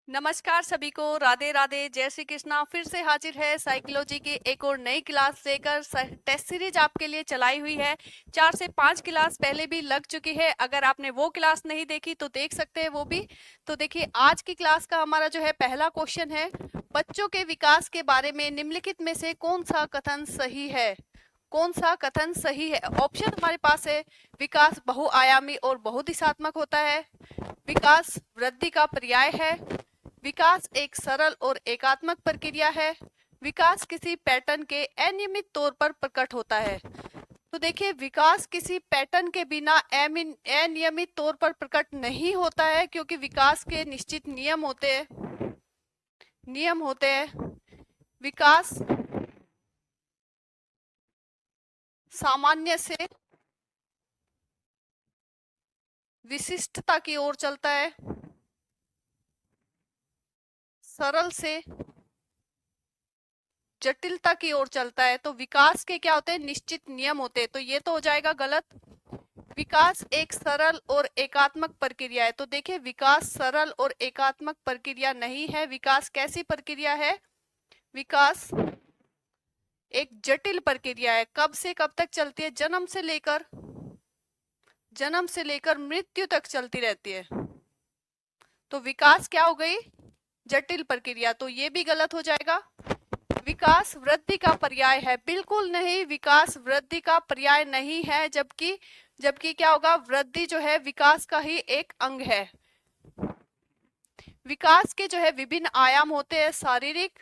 नमस्कार सभी को, राधे राधे, जय श्री कृष्णा। फिर से हाजिर है साइकोलॉजी की एक और नई क्लास लेकर। टेस्ट सीरीज आपके लिए चलाई हुई है। 4 से 5 क्लास पहले भी लग चुकी है। अगर आपने वो क्लास नहीं देखी तो देख सकते हैं वो भी। तो देखिए, आज की क्लास का हमारा जो है पहला क्वेश्चन है, बच्चों के विकास के बारे में निम्नलिखित में से कौन सा कथन सही है। कौन सा कथन सही है? ऑप्शन हमारे पास है, विकास बहुआयामी और बहुदिशात्मक होता है, विकास वृद्धि का पर्याय है, विकास एक सरल और एकात्मक प्रक्रिया है, विकास किसी पैटर्न के अनियमित तौर पर प्रकट होता है। तो देखिए, विकास किसी पैटर्न के बिना अनियमित तौर पर प्रकट नहीं होता है, क्योंकि विकास के निश्चित नियम होते हैं। विकास सामान्य से विशिष्टता की ओर चलता है, सरल से जटिलता की ओर चलता है। तो विकास के क्या होते हैं? निश्चित नियम होते हैं। तो ये तो हो जाएगा गलत। विकास एक सरल और एकात्मक प्रक्रिया है। तो देखिए, विकास सरल और एकात्मक प्रक्रिया नहीं है। विकास कैसी प्रक्रिया है? विकास एक जटिल प्रक्रिया है। कब से कब तक चलती है? जन्म से लेकर मृत्यु तक चलती रहती है। तो विकास क्या हो गई? जटिल प्रक्रिया। तो ये भी गलत हो जाएगा। विकास वृद्धि का पर्याय है। बिल्कुल नहीं, विकास वृद्धि का पर्याय नहीं है। जबकि क्या होगा? वृद्धि जो है विकास का ही एक अंग है। विकास के जो है विभिन्न आयाम होते हैं। शारीरिक,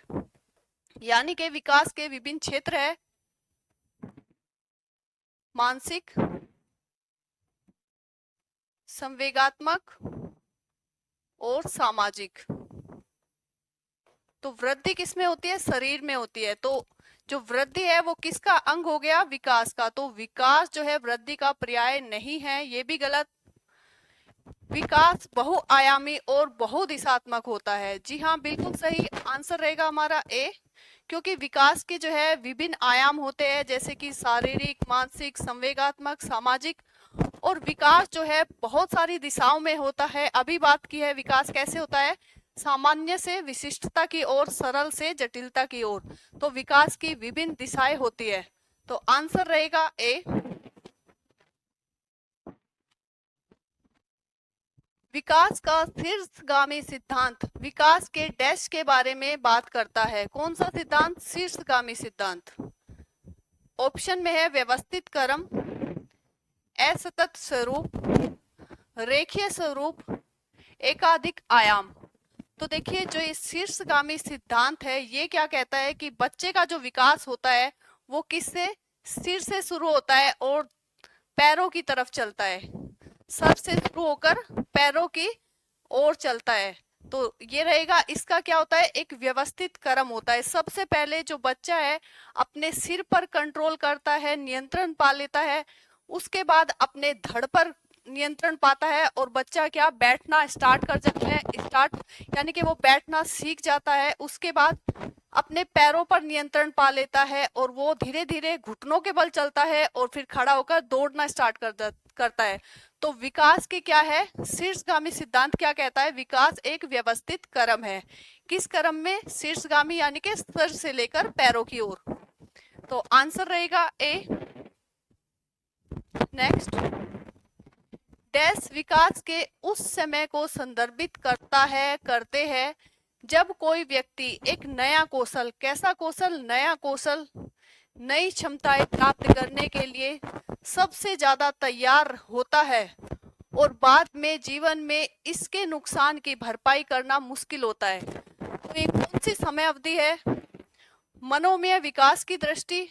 यानी कि विकास के विभिन्न क्षेत्र है, मानसिक, संवेगात्मक और सामाजिक। तो वृद्धि किस में होती है? शरीर में होती है। तो जो वृद्धि है वो किसका अंग हो गया? विकास का। तो विकास जो है वृद्धि का पर्याय नहीं है, ये भी गलत। विकास बहुआयामी और बहुदिशात्मक होता है। जी हाँ, बिल्कुल सही आंसर रहेगा हमारा ए, क्योंकि विकास के जो है विभिन्न आयाम होते हैं, जैसे कि शारीरिक, मानसिक, संवेगात्मक, सामाजिक। और विकास जो है बहुत सारी दिशाओं में होता है। अभी बात की है विकास कैसे होता है, सामान्य से विशिष्टता की ओर, सरल से जटिलता की ओर। तो विकास की विभिन्न दिशाएं होती है। तो आंसर रहेगा ए। विकास का शीर्षगामी सिद्धांत विकास के डैश के बारे में बात करता है। कौन सा सिद्धांत? शीर्षगामी सिद्धांत। ऑप्शन में है व्यवस्थित क्रम, असतत स्वरूप, रेखीय स्वरूप, एकाधिक आयाम। तो देखिए, जो ये शीर्षगामी सिद्धांत है ये क्या कहता है कि बच्चे का जो विकास होता है वो किससे? सिर से शुरू होता है और पैरों की तरफ चलता है। सर से शुरू होकर पैरों की ओर चलता है। तो ये रहेगा, इसका क्या होता है? एक व्यवस्थित क्रम होता है। सबसे पहले जो बच्चा है अपने सिर पर कंट्रोल करता है, नियंत्रण पा लेता है। उसके बाद अपने धड़ पर नियंत्रण पाता है और बच्चा क्या? बैठना स्टार्ट कर जाता है। यानी कि वो बैठना सीख जाता है। उसके बाद अपने पैरों पर नियंत्रण पा लेता है और वो धीरे धीरे घुटनों के बल चलता है और फिर खड़ा होकर दौड़ना स्टार्ट करता है। तो विकास की क्या है? शीर्षगामी सिद्धांत क्या कहता है? विकास एक व्यवस्थित क्रम है। किस क्रम में? शीर्षगामी, यानी कि सर से लेकर पैरों की ओर। तो आंसर रहेगा ए। नेक्स्ट, डैश विकास के उस समय को संदर्भित करते हैं जब कोई व्यक्ति एक नया कौशल, कैसा कौशल? नया कौशल, नई क्षमताएं प्राप्त करने के लिए सबसे ज्यादा तैयार होता है और बाद में जीवन में इसके नुकसान की भरपाई करना मुश्किल होता है। तो ये कौन सी समय अवधि है? मनोमय विकास की दृष्टि,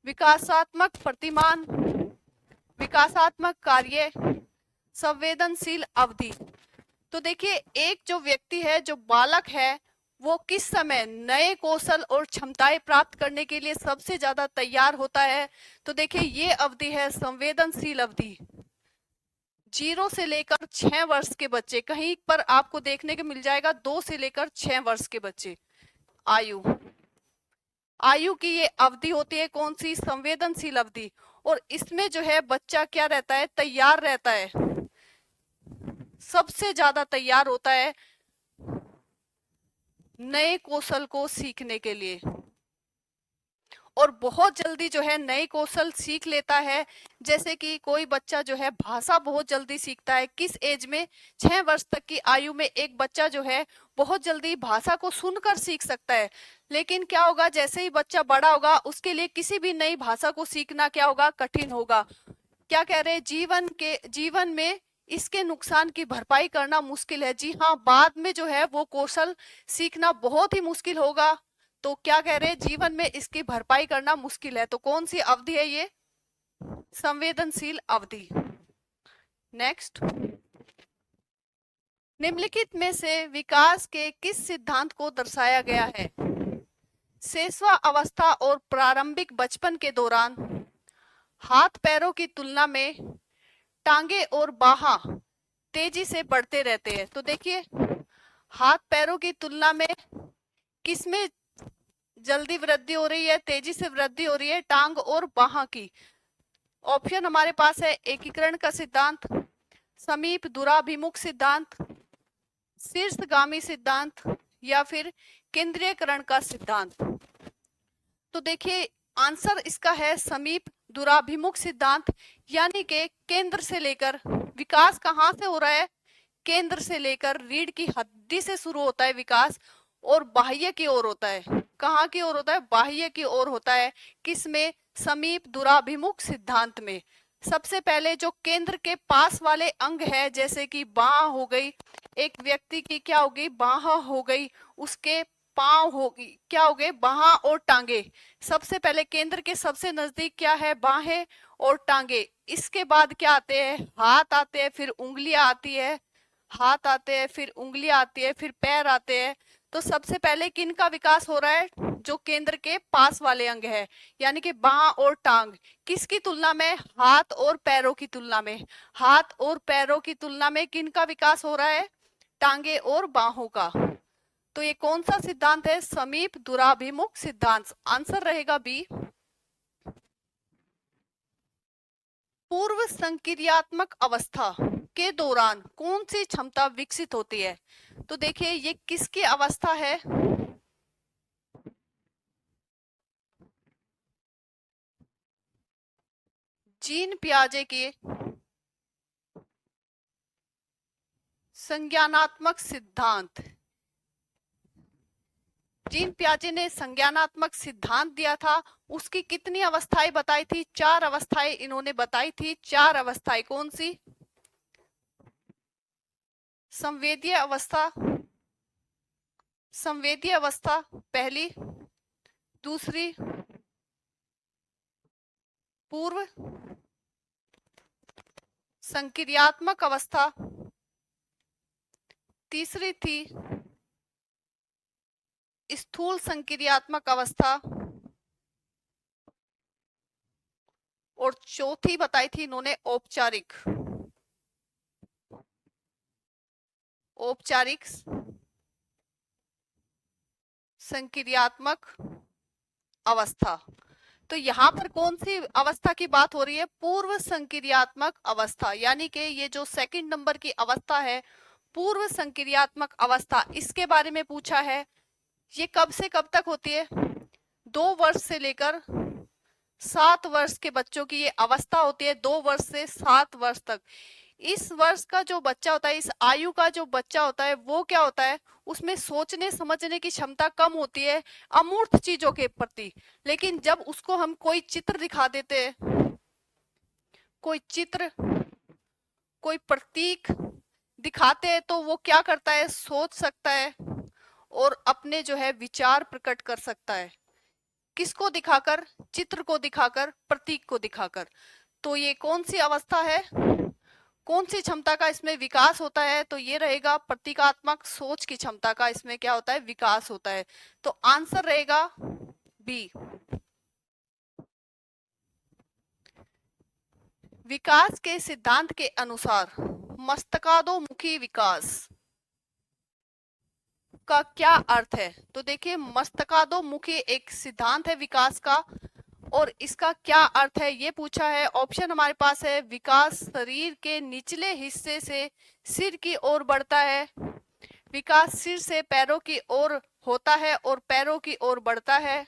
विकासात्मक प्रतिमान, विकासात्मक कार्य, संवेदनशील अवधि। तो देखिए, एक जो व्यक्ति है, जो बालक है, वो किस समय नए कौशल और क्षमताएं प्राप्त करने के लिए सबसे ज्यादा तैयार होता है? तो देखिए, ये अवधि है संवेदनशील अवधि। 0 से लेकर 6 वर्ष के बच्चे, कहीं पर आपको देखने को मिल जाएगा 2 से लेकर 6 वर्ष के बच्चे, आयु की ये अवधि होती है। कौन सी? संवेदनशील अवधि। और इसमें जो है बच्चा क्या रहता है? तैयार रहता है, सबसे ज्यादा तैयार होता है नए कौशल को सीखने के लिए, और बहुत जल्दी जो है नए कौशल सीख लेता है। जैसे कि कोई बच्चा जो है भाषा बहुत जल्दी सीखता है। किस एज में? 6 वर्ष तक की आयु में एक बच्चा जो है बहुत जल्दी भाषा को सुनकर सीख सकता है। लेकिन क्या होगा, जैसे ही बच्चा बड़ा होगा उसके लिए किसी भी नई भाषा को सीखना क्या होगा, कठिन होगा। क्या कह रहे हैं, जीवन में इसके नुकसान की भरपाई करना मुश्किल है। जी हाँ, बाद में जो है वो कौशल सीखना बहुत ही मुश्किल होगा। तो क्या कह रहे हैं, जीवन में इसकी भरपाई करना मुश्किल है। तो कौन सी अवधि है ये? संवेदनशील अवधि। नेक्स्ट, निम्नलिखित में से विकास के किस सिद्धांत को दर्शाया गया है? शैशव अवस्था और प्रारंभिक बचपन के दौरान हाथ पैरों की तुलना में टांगे और बाहा तेजी से बढ़ते रहते हैं। तो देखिए, हाथ पैरों की तुलना में किसमें जल्दी वृद्धि हो रही है, तेजी से वृद्धि हो रही है? टांग और बाहा की। ऑप्शन हमारे पास है एकीकरण का सिद्धांत, समीप दूराभिमुख सिद्धांत, शीर्षगामी सिद्धांत, या फिर केंद्रीयकरण का सिद्धांत। तो देखिए, आंसर इसका है समीप दूराभिमुख सिद्धांत। यानी कि केंद्र से लेकर, विकास कहाँ से हो रहा है? केंद्र से लेकर रीढ़ की हड्डी से शुरू होता है विकास, और बाह्य की ओर होता है। कहाँ की ओर होता है? बाह्य की ओर होता है। किसमें? समीप दूराभिमुख सिद्धांत में। सबसे पहले जो केंद्र के पास वाले अंग है, जैसे कि बाह हो गई, एक व्यक्ति की क्या हो गई, बाह हो गई, उसके पांव होगी, क्या हो गए, बाह और टांगे। सबसे पहले केंद्र के सबसे नजदीक क्या है? बाहें और टांगे। इसके बाद क्या आते हैं? हाथ आते हैं, फिर उंगलियां आती है, हाथ आते हैं, फिर उंगलियां आती है, फिर पैर आते हैं। तो सबसे पहले किन का विकास हो रहा है? जो केंद्र के पास वाले अंग है, यानी कि बाह और टांग। किसकी तुलना में? हाथ और पैरों की तुलना में। हाथ और पैरों की तुलना में किन का विकास हो रहा है? टांगे और बाहों का। तो ये कौन सा सिद्धांत है? समीप दूराभिमुख सिद्धांत। आंसर रहेगा बी। पूर्व संक्रियात्मक अवस्था के दौरान कौन सी क्षमता विकसित होती है? तो देखिए, ये किसकी अवस्था है? जीन पियाजे के संज्ञानात्मक सिद्धांत। जीन पियाजे ने संज्ञानात्मक सिद्धांत दिया था। उसकी कितनी अवस्थाएं बताई थी? 4 अवस्थाएं इन्होंने बताई थी। 4 अवस्थाएं कौन सी? संवेदीय अवस्था, संवेदीय अवस्था पहली, दूसरी पूर्व संक्रियात्मक अवस्था, तीसरी थी स्थूल संक्रियात्मक अवस्था, और चौथी बताई थी इन्होंने औपचारिक संक्रियात्मक अवस्था। तो यहाँ पर कौन सी अवस्था की बात हो रही है? पूर्व संक्रियात्मक अवस्था। यानी कि ये जो सेकंड नंबर की अवस्था है, पूर्व संक्रियात्मक अवस्था, इसके बारे में पूछा है। ये कब से कब तक होती है? 2 वर्ष से लेकर 7 वर्ष के बच्चों की ये अवस्था होती है। 2 वर्ष से 7 वर्ष तक। इस वर्ष का जो बच्चा होता है, इस आयु का जो बच्चा होता है, वो क्या होता है, उसमें सोचने समझने की क्षमता कम होती है अमूर्त चीजों के प्रति। लेकिन जब उसको हम कोई चित्र दिखा देते हैं, कोई चित्र, कोई प्रतीक दिखाते हैं, तो वो क्या करता है, सोच सकता है और अपने जो है विचार प्रकट कर सकता है। किसको दिखाकर? चित्र को दिखाकर, प्रतीक को दिखाकर। तो ये कौन सी अवस्था है, कौन सी क्षमता का इसमें विकास होता है? तो ये रहेगा प्रतीकात्मक सोच की क्षमता का इसमें क्या होता है, विकास होता है। तो आंसर रहेगा बी। विकास के सिद्धांत के अनुसार मस्तकाधोमुखी विकास का क्या अर्थ है? तो देखिए, मस्तकाधोमुखी एक सिद्धांत है विकास का, और इसका क्या अर्थ है ये पूछा है। ऑप्शन हमारे पास है, विकास शरीर के निचले हिस्से से सिर की ओर बढ़ता है, विकास सिर से पैरों की ओर होता है और पैरों की ओर बढ़ता है।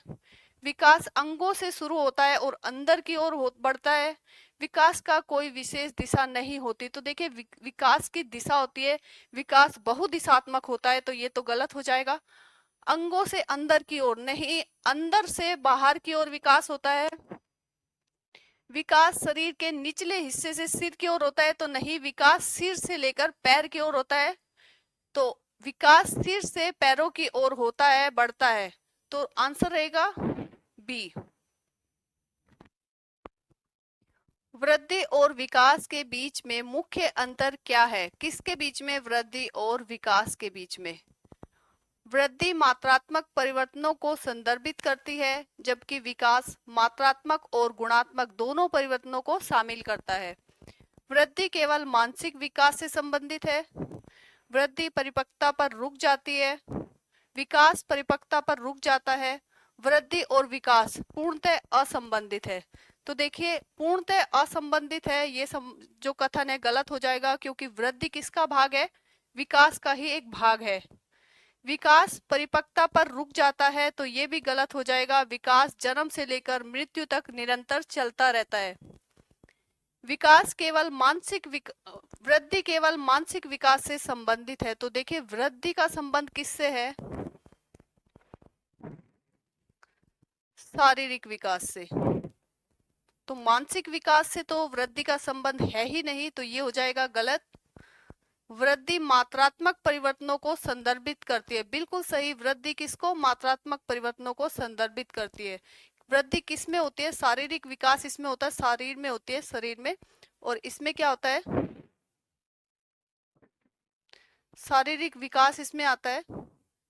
विकास अंगों से शुरू होता है और अंदर की ओर बढ़ता है। विकास का कोई विशेष दिशा नहीं होती। तो देखिए विकास की दिशा होती है, विकास बहुदिशात्मक होता है, तो ये तो गलत हो जाएगा। अंगों से अंदर की ओर नहीं, अंदर से बाहर की ओर विकास होता है। विकास शरीर के निचले हिस्से से सिर की ओर होता है, तो नहीं, विकास सिर से लेकर पैर की ओर होता है। तो विकास सिर से पैरों की ओर होता है, बढ़ता है। तो आंसर रहेगा बी। वृद्धि और विकास के बीच में मुख्य अंतर क्या है? किसके बीच में? वृद्धि और विकास के बीच में। वृद्धि मात्रात्मक परिवर्तनों को संदर्भित करती है, जबकि विकास मात्रात्मक और गुणात्मक दोनों परिवर्तनों को शामिल करता है। वृद्धि केवल मानसिक विकास से संबंधित है। वृद्धि परिपक्वता पर रुक जाती है, विकास परिपक्वता पर रुक जाता है। वृद्धि और विकास पूर्णतः असंबंधित है। तो देखिए पूर्णतः असंबंधित है, ये जो कथन है गलत हो जाएगा, क्योंकि वृद्धि किसका भाग है? विकास का ही एक भाग है। विकास परिपक्वता पर रुक जाता है, तो ये भी गलत हो जाएगा। विकास जन्म से लेकर मृत्यु तक निरंतर चलता रहता है। विकास केवल वृद्धि केवल मानसिक विकास से संबंधित है। तो देखिए वृद्धि का संबंध किससे है? शारीरिक विकास से। तो मानसिक विकास से तो वृद्धि का संबंध है ही नहीं, तो ये हो जाएगा गलत। वृद्धि मात्रात्मक परिवर्तनों को संदर्भित करती है, बिल्कुल सही। वृद्धि किसको? मात्रात्मक परिवर्तनों को संदर्भित करती है। वृद्धि किस में होती है? शारीरिक विकास इसमें होता है, शरीर में होती है, शरीर में। और इसमें क्या होता है? शारीरिक विकास इसमें आता है।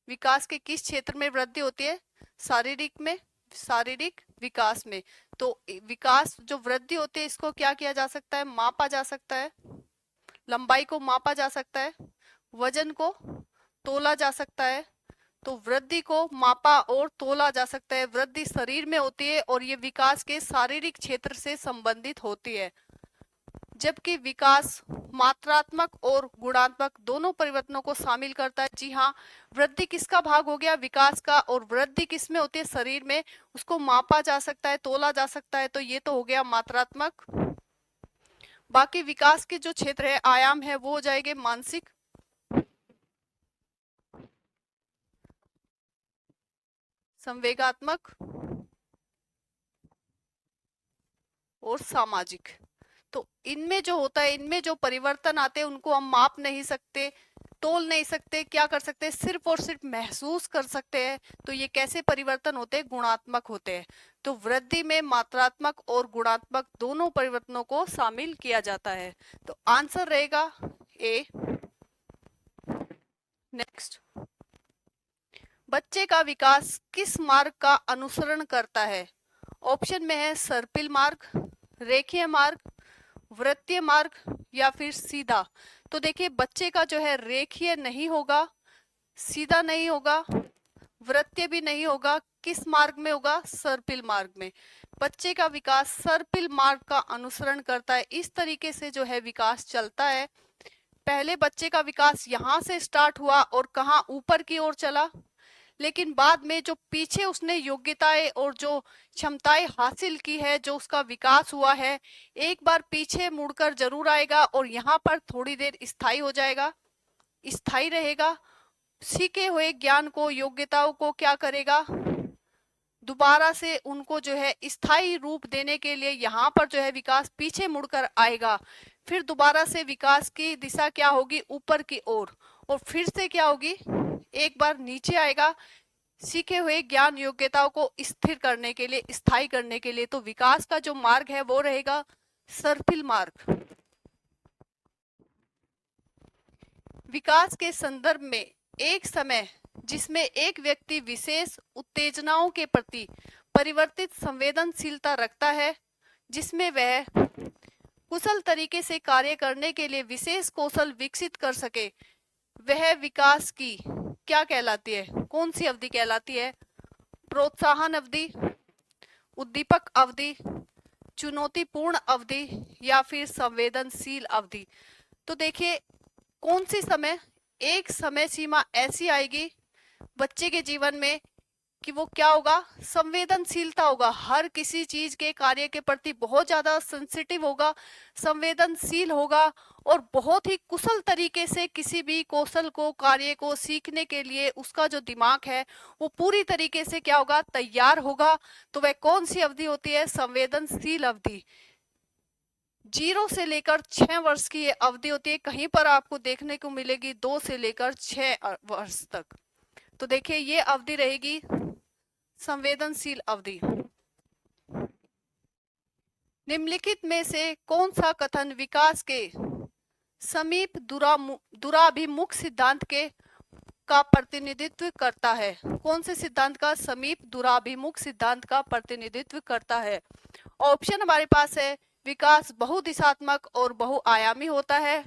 विकास के किस क्षेत्र में वृद्धि होती है? शारीरिक में, शारीरिक विकास में। तो विकास जो वृद्धि होती है इसको क्या किया जा सकता है? मापा जा सकता है। लंबाई को मापा जा सकता है, वजन को तोला जा सकता है। तो वृद्धि को मापा और तोला जा सकता है। वृद्धि शरीर में होती है और ये विकास के शारीरिक क्षेत्र से संबंधित होती है, जबकि विकास मात्रात्मक और गुणात्मक दोनों परिवर्तनों को शामिल करता है। जी हाँ, वृद्धि किसका भाग हो गया? विकास का। और वृद्धि किस में होती है? शरीर में। उसको मापा जा सकता है, तोला जा सकता है, तो ये तो हो गया मात्रात्मक। बाकी विकास के जो क्षेत्र है, आयाम है, वो हो जाएंगे मानसिक, संवेगात्मक और सामाजिक। तो इनमें जो होता है, इनमें जो परिवर्तन आते हैं उनको हम माप नहीं सकते, तोल नहीं सकते, क्या कर सकते हैं? सिर्फ और सिर्फ महसूस कर सकते हैं। तो ये कैसे परिवर्तन होते हैं? गुणात्मक होते हैं। तो वृद्धि में मात्रात्मक और गुणात्मक दोनों परिवर्तनों को शामिल किया जाता है। तो आंसर रहेगा ए। नेक्स्ट, बच्चे का विकास किस मार्ग का अनुसरण करता है? ऑप्शन में है सर्पिल मार्ग, रेखीय मार्ग, वृत्तीय मार्ग या फिर सीधा। तो देखिए बच्चे का जो है रेखीय नहीं होगा, सीधा नहीं होगा, वृत्तीय भी नहीं होगा। किस मार्ग में होगा? सर्पिल मार्ग में। बच्चे का विकास सर्पिल मार्ग का अनुसरण करता है। इस तरीके से जो है विकास चलता है। पहले बच्चे का विकास यहाँ से स्टार्ट हुआ और कहाँ? ऊपर की ओर चला, लेकिन बाद में जो पीछे उसने योग्यताएं और जो क्षमताएं हासिल की है, जो उसका विकास हुआ है, एक बार पीछे मुड़कर जरूर आएगा और यहाँ पर थोड़ी देर स्थायी हो जाएगा, स्थायी रहेगा। सीखे हुए ज्ञान को, योग्यताओं को क्या करेगा? दोबारा से उनको जो है स्थायी रूप देने के लिए यहाँ पर जो है विकास पीछे मुड़कर आएगा। फिर दोबारा से विकास की दिशा क्या होगी? ऊपर की ओर। और फिर से क्या होगी? एक बार नीचे आएगा, सीखे हुए ज्ञान योग्यताओं को स्थिर करने के लिए, स्थायी करने के लिए। तो विकास का जो मार्ग है वो रहेगा सर्पिल मार्ग। विकास के संदर्भ में एक समय जिसमें एक व्यक्ति विशेष उत्तेजनाओं के प्रति परिवर्तित संवेदनशीलता रखता है, जिसमें वह कुशल तरीके से कार्य करने के लिए विशेष कौशल विकसित कर सके, वह विकास की क्या कहलाती है? कौन सी अवधि कहलाती है? प्रोत्साहन अवधि, उद्दीपक अवधि, चुनौतीपूर्ण अवधि या फिर संवेदनशील अवधि। तो देखिए कौन सी समय, एक समय सीमा ऐसी आएगी बच्चे के जीवन में कि वो क्या होगा, संवेदनशीलता होगा, हर किसी चीज के कार्य के प्रति बहुत ज्यादा सेंसिटिव होगा, संवेदनशील होगा और बहुत ही कुशल तरीके से किसी भी कौशल को, कार्य को सीखने के लिए उसका जो दिमाग है वो पूरी तरीके से क्या होगा, तैयार होगा। तो वह कौन सी अवधि होती है, संवेदनशील अवधि। 0 से लेकर 6 वर्ष की ये अवधि होती है, कहीं पर आपको देखने को मिलेगी 2 से लेकर 6 वर्ष तक। तो देखिए ये अवधि रहेगी संवेदनशील अवधि। निम्नलिखित में से कौन सा कथन विकास के समीप दूराभिमुख सिद्धांत के का प्रतिनिधित्व करता है? कौन से सिद्धांत का समीप दूराभिमुख सिद्धांत का प्रतिनिधित्व करता है? ऑप्शन हमारे पास है, विकास बहुदिशात्मक और बहुआयामी होता है,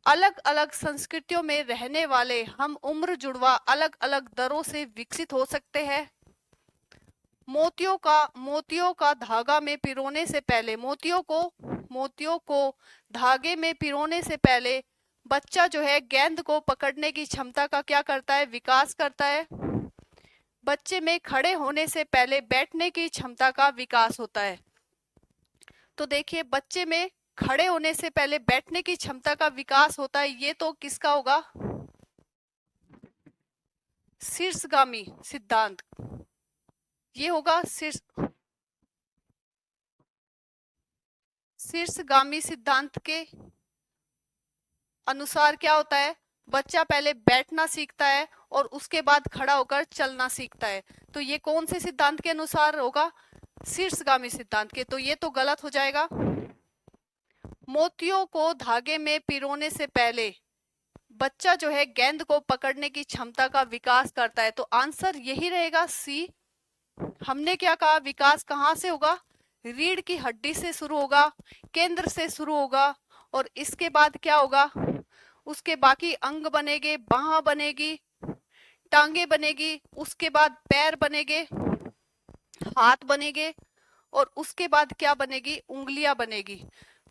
अलग अलग संस्कृतियों में रहने वाले हम उम्र जुड़वा अलग अलग दरों से विकसित हो सकते हैं, मोतियों का धागा में पिरोने से पहले, मोतियों को धागे में पिरोने से पहले बच्चा जो है गेंद को पकड़ने की क्षमता का क्या करता है, विकास करता है। बच्चे में खड़े होने से पहले बैठने की क्षमता का विकास होता है। तो देखिए बच्चे में खड़े होने से पहले बैठने की क्षमता का विकास होता है, ये तो किसका होगा, शीर्षगामी सिद्धांत। ये होगा शीर्षगामी सिद्धांत के अनुसार क्या होता है, बच्चा पहले बैठना सीखता है और उसके बाद खड़ा होकर चलना सीखता है। तो ये कौन से सिद्धांत के अनुसार होगा, शीर्षगामी सिद्धांत के। तो ये तो गलत हो जाएगा। मोतियों को धागे में पिरोने से पहले बच्चा जो है गेंद को पकड़ने की क्षमता का विकास करता है। तो आंसर यही रहेगा सी। हमने क्या कहा, विकास कहाँ से होगा, रीढ़ की हड्डी से शुरू होगा, केंद्र से शुरू होगा और इसके बाद क्या होगा, उसके बाकी अंग बनेंगे, बाह बनेगी, टांगे बनेगी, उसके बाद पैर बनेंगे, हाथ बनेंगे और उसके बाद क्या बनेगी, उंगलियां बनेगी।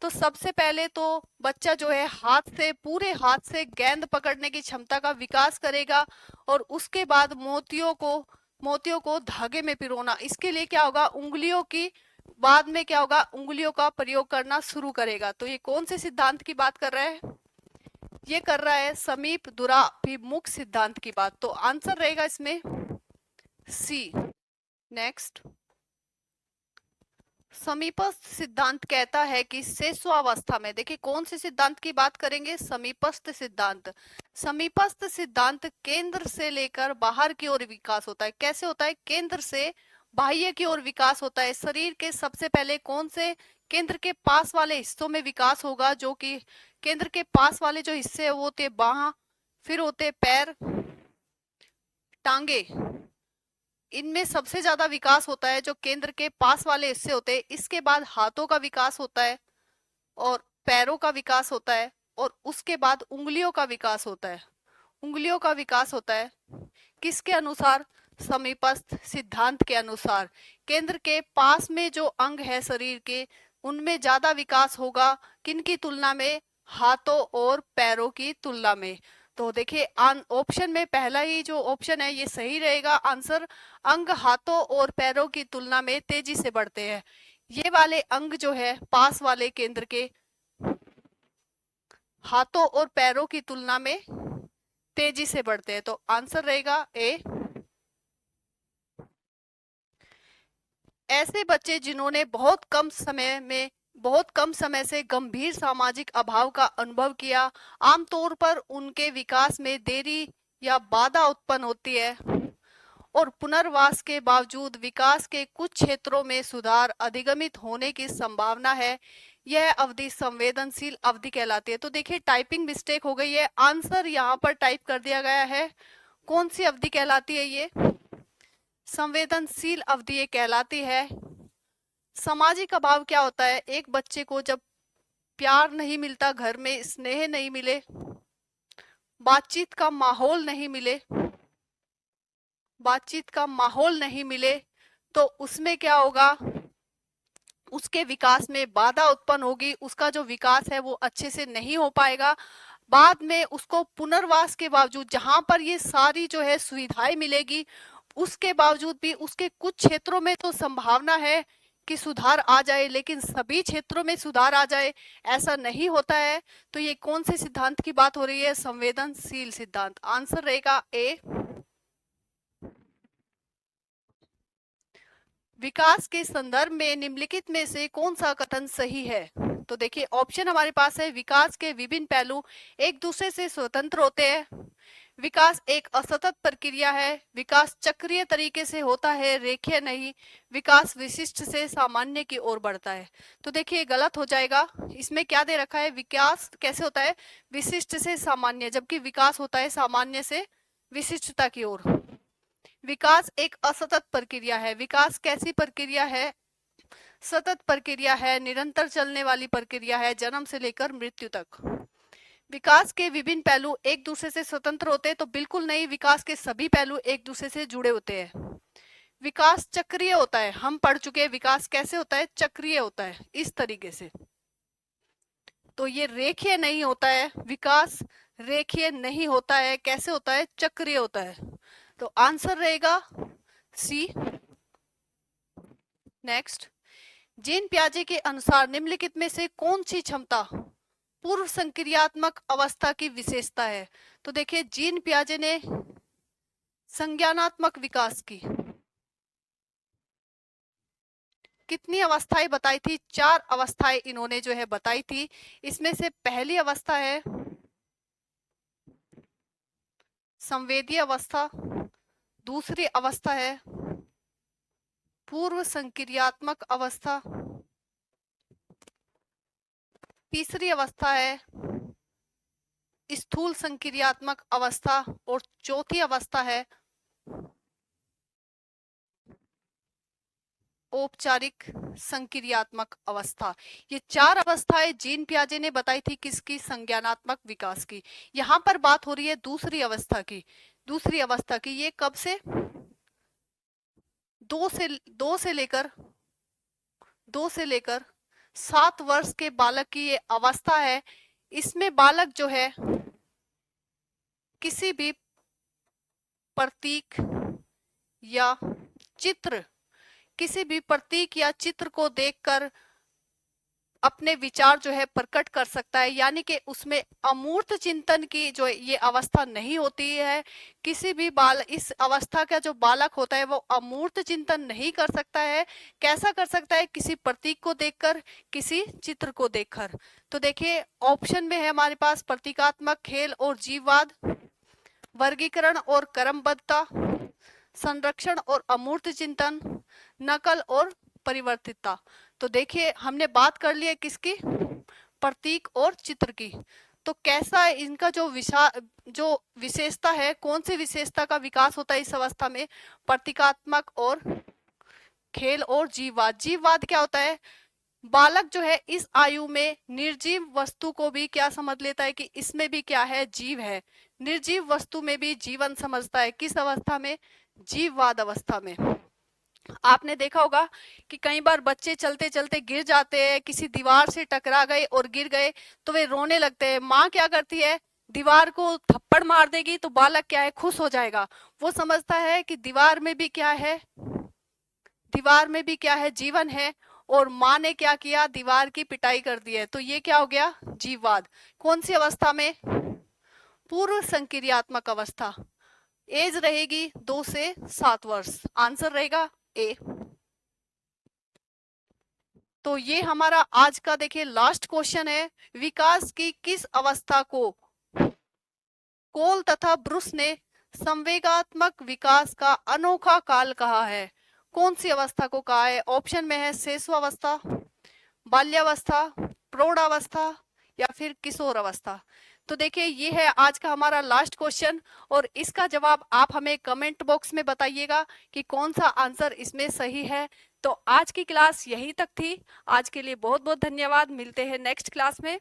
तो सबसे पहले तो बच्चा जो है पूरे हाथ से गेंद पकड़ने की क्षमता का विकास करेगा और उसके बाद मोतियों को धागे में पिरोना, इसके लिए क्या होगा, उंगलियों की, बाद में क्या होगा, उंगलियों का प्रयोग करना शुरू करेगा। तो ये कौन से सिद्धांत की बात कर रहा है, ये कर रहा है समीप दूराभिमुख सिद्धांत की बात। तो आंसर रहेगा इसमें सी। नेक्स्ट, समीपस्थ सिद्धांत कहता है कि शेषावस्था में, देखिए कौन से सिद्धांत की बात करेंगे, समीपस्थ सिद्धांत। समीपस्थ सिद्धांत केंद्र से लेकर बाहर की ओर विकास होता है। कैसे होता है, केंद्र से बाह्य की ओर विकास होता है। शरीर के सबसे पहले कौन से, केंद्र के पास वाले हिस्सों में विकास होगा, जो कि केंद्र के पास वाले जो हिस्से है वो होते बाह, फिर होते पैर, टांगे, इनमें सबसे ज्यादा विकास होता है जो केंद्र के पास वाले हिस्से होते हैं। इसके बाद हाथों का विकास होता है और पैरों का विकास होता है और उसके बाद उंगलियों का विकास होता है। उंगलियों का विकास होता है किसके अनुसार, समीपस्थ सिद्धांत के अनुसार। केंद्र के पास में जो अंग है शरीर के, उनमें ज्यादा विकास होगा, किनकी तुलना में, हाथों और पैरों की तुलना में। तो देखिए ऑप्शन में पहला ही जो ऑप्शन है ये सही रहेगा आंसर। अंग हाथों और पैरों की तुलना में तेजी से बढ़ते हैं। ये वाले अंग जो है पास वाले केंद्र के, हाथों और पैरों की तुलना में तेजी से बढ़ते हैं। तो आंसर रहेगा ए। ऐसे बच्चे जिन्होंने बहुत कम समय से गंभीर सामाजिक अभाव का अनुभव किया, आमतौर पर उनके विकास में देरी या बाधा उत्पन्न होती है और पुनर्वास के बावजूद विकास के कुछ क्षेत्रों में सुधार अधिगमित होने की संभावना है। यह अवधि संवेदनशील अवधि कहलाती है। तो देखिए टाइपिंग मिस्टेक हो गई है, आंसर यहाँ पर टाइप कर दिया गया है। कौन सी अवधि कहलाती है ये, संवेदनशील अवधि ये कहलाती है। सामाजिक अभाव क्या होता है, एक बच्चे को जब प्यार नहीं मिलता, घर में स्नेह नहीं मिले, बातचीत का माहौल नहीं मिले, तो उसमें क्या होगा, उसके विकास में बाधा उत्पन्न होगी, उसका जो विकास है वो अच्छे से नहीं हो पाएगा। बाद में उसको पुनर्वास के बावजूद जहां पर ये सारी जो है सुविधाएं मिलेगी, उसके बावजूद भी उसके कुछ क्षेत्रों में तो संभावना है कि सुधार आ जाए, लेकिन सभी क्षेत्रों में सुधार आ जाए ऐसा नहीं होता है। तो ये कौन से सिद्धांत की बात हो रही है? संवेदनशील सिद्धांत। आंसर रहेगा ए। विकास के संदर्भ में निम्नलिखित में से कौन सा कथन सही है? तो देखिए ऑप्शन हमारे पास है, विकास के विभिन्न पहलू एक दूसरे से स्वतंत्र होते हैं, विकास एक असतत प्रक्रिया है, विकास चक्रीय तरीके से होता है, रेखीय नहीं, विकास विशिष्ट से सामान्य की ओर बढ़ता है। तो देखिए गलत हो जाएगा, इसमें क्या दे रखा है? विकास कैसे होता है? विशिष्ट से सामान्य, जबकि विकास होता है सामान्य से विशिष्टता की ओर। विकास एक असतत प्रक्रिया है। विकास कैसी प्रक्रिया है? सतत प्रक्रिया है, निरंतर चलने वाली प्रक्रिया है, जन्म से लेकर मृत्यु तक। विकास के विभिन्न पहलू एक दूसरे से स्वतंत्र होते हैं, तो बिल्कुल नहीं, विकास के सभी पहलू एक दूसरे से जुड़े होते हैं। विकास चक्रीय होता है, हम पढ़ चुके हैं विकास कैसे होता है? चक्रीय होता है इस तरीके से। तो ये रेखीय नहीं होता है, विकास रेखीय नहीं होता है, कैसे होता है? चक्रीय होता है। तो आंसर रहेगा सी। नेक्स्ट, जीन पियाजे के अनुसार निम्नलिखित में से कौन सी क्षमता पूर्व संक्रियात्मक अवस्था की विशेषता है? तो देखिए जीन पियाजे ने संज्ञानात्मक विकास की कितनी अवस्थाएं बताई थी? 4 अवस्थाएं इन्होंने जो है बताई थी। इसमें से पहली अवस्था है संवेदी अवस्था, दूसरी अवस्था है पूर्व संक्रियात्मक अवस्था, तीसरी अवस्था है स्थूल संक्रियात्मक अवस्था और चौथी अवस्था है औपचारिक संक्रियात्मक अवस्था। ये 4 अवस्थाएं जीन पियाजे ने बताई थी किसकी? संज्ञानात्मक विकास की। यहाँ पर बात हो रही है दूसरी अवस्था की। दूसरी अवस्था की ये कब से? 2 से लेकर 7 वर्ष के बालक की ये अवस्था है। इसमें बालक जो है किसी भी प्रतीक या चित्र, किसी भी प्रतीक या चित्र को देखकर अपने विचार जो है प्रकट कर सकता है, यानी कि उसमें अमूर्त चिंतन की जो ये अवस्था नहीं होती है। किसी भी इस अवस्था का जो बालक होता है वो अमूर्त चिंतन नहीं कर सकता है। कैसा कर सकता है? किसी प्रतीक को देखकर, किसी चित्र को देखकर। तो देखिए ऑप्शन में है हमारे पास प्रतीकात्मक खेल और जीववाद, वर्गीकरण और क्रमबद्धता, संरक्षण और अमूर्त चिंतन, नकल और परिवर्तितता। तो देखिए हमने बात कर ली है किसकी? प्रतीक और चित्र की। तो कैसा है इनका जो विशेषता है, कौन सी विशेषता का विकास होता है इस अवस्था में? प्रतीकात्मक और खेल और जीववाद। जीववाद क्या होता है? बालक जो है इस आयु में निर्जीव वस्तु को भी क्या समझ लेता है कि इसमें भी क्या है? जीव है। निर्जीव वस्तु में भी जीवन समझता है। किस अवस्था में? जीववाद अवस्था में। आपने देखा होगा कि कई बार बच्चे चलते चलते गिर जाते हैं, किसी दीवार से टकरा गए और गिर गए तो वे रोने लगते हैं। माँ क्या करती है? दीवार को थप्पड़ मार देगी तो बालक क्या है? खुश हो जाएगा। वो समझता है कि दीवार में भी क्या है? दीवार में भी क्या है? जीवन है। और माँ ने क्या किया? दीवार की पिटाई कर दी है। तो ये क्या हो गया? जीववाद। कौन सी अवस्था में? पूर्व संक्रियात्मक अवस्था। एज रहेगी 2 से 7 वर्ष। आंसर रहेगा ए। तो ये हमारा आज का देखिए लास्ट क्वेश्चन है, विकास की किस अवस्था को कोल तथा ब्रुस ने संवेगात्मक विकास का अनोखा काल कहा है? कौन सी अवस्था को कहा है? ऑप्शन में है शैशवावस्था, बाल्यावस्था, प्रौढ़ावस्था या फिर किशोर अवस्था। तो देखिए ये है आज का हमारा लास्ट क्वेश्चन और इसका जवाब आप हमें कमेंट बॉक्स में बताइएगा कि कौन सा आंसर इसमें सही है। तो आज की क्लास यहीं तक थी। आज के लिए बहुत बहुत धन्यवाद। मिलते हैं नेक्स्ट क्लास में।